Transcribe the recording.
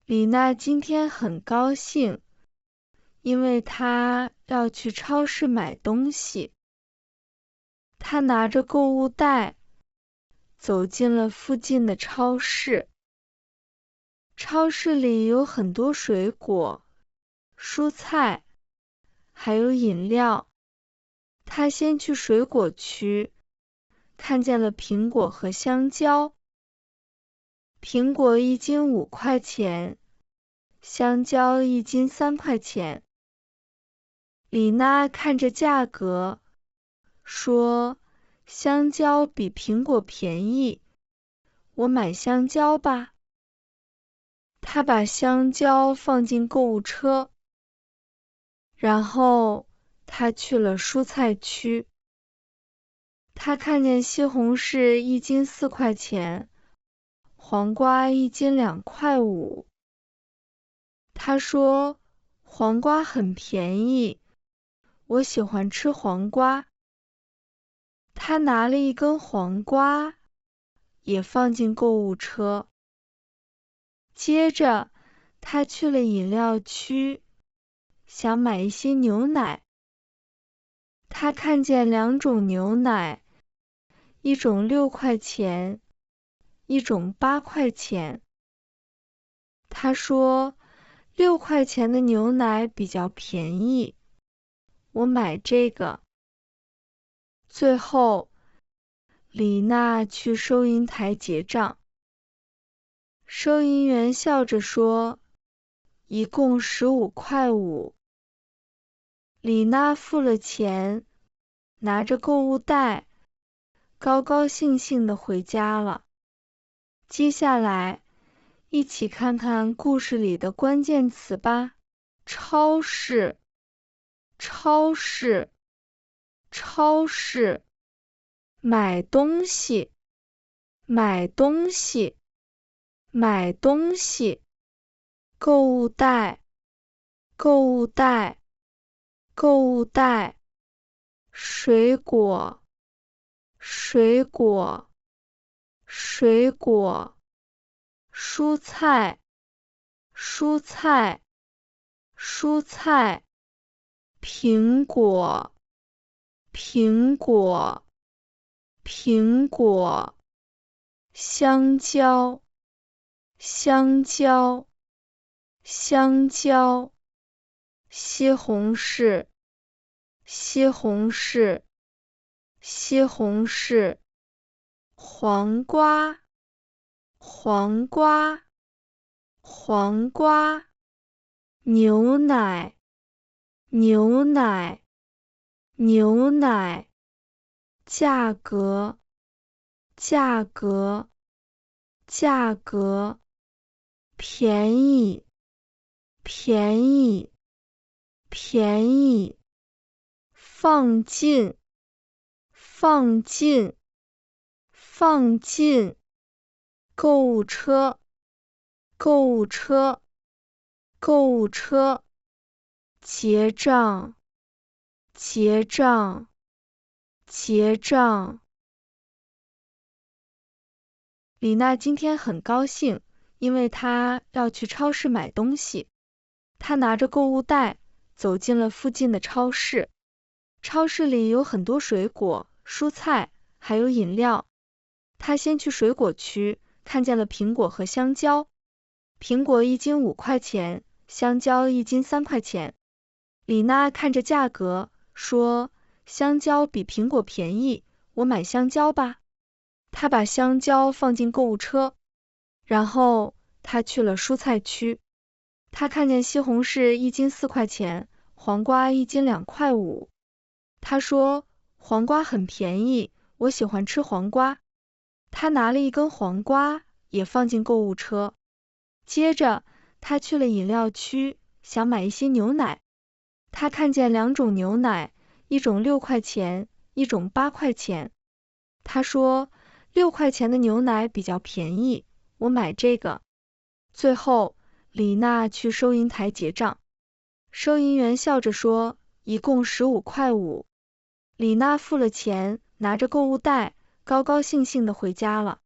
李娜今天很高兴，因为她要去超市买东西。她拿着购物袋，走进了附近的超市。超市里有很多水果、蔬菜，还有饮料。她先去水果区，看见了苹果和香蕉。苹果1斤5块钱，香蕉1斤3块钱。李娜看着价格，说：“香蕉比苹果便宜，我买香蕉吧。”她把香蕉放进购物车，然后她去了蔬菜区。她看见西红柿1斤4块钱，黄瓜1斤2块5。她说：“黄瓜很便宜，我喜欢吃黄瓜。”她拿了一根黄瓜，也放进购物车。接着，她去了饮料区，想买一些牛奶。她看见2种牛奶，一种6块钱，一种8块钱。她说：“6块钱的牛奶比较便宜，我买这个。”最后，李娜去收银台结账。收银员笑着说：“一共15块5。”李娜付了钱，拿着购物袋，高高兴兴地回家了。接下来，一起看看故事里的关键词吧。超市，超市，超市，买东西，买东西，买东西，购物袋，购物袋，购物袋，水果，水果，水果，蔬菜，蔬菜，蔬菜，苹果，苹果，苹果，香蕉，香蕉，香蕉，西红柿，西红柿，西红柿，黄瓜，黄瓜，黄瓜，牛奶，牛奶，牛奶，价格，价格，价格，便宜，便宜，便宜，放进，放进，放进，购物车，购物车，购物车，结账，结账，结账。李娜今天很高兴，因为她要去超市买东西。她拿着购物袋，走进了附近的超市。超市里有很多水果、蔬菜，还有饮料。她先去水果区，看见了苹果和香蕉。苹果1斤5块钱，香蕉1斤3块钱。李娜看着价格，说：“香蕉比苹果便宜，我买香蕉吧。”她把香蕉放进购物车，然后她去了蔬菜区。她看见西红柿1斤4块钱，黄瓜1斤2块5。她说：“黄瓜很便宜，我喜欢吃黄瓜。”她拿了一根黄瓜，也放进购物车。接着，她去了饮料区，想买一些牛奶。她看见2种牛奶，一种6块钱，一种8块钱。她说：“6块钱的牛奶比较便宜，我买这个。”最后，李娜去收银台结账。收银员笑着说：“一共15块5。”李娜付了钱，拿着购物袋，高高兴兴地回家了。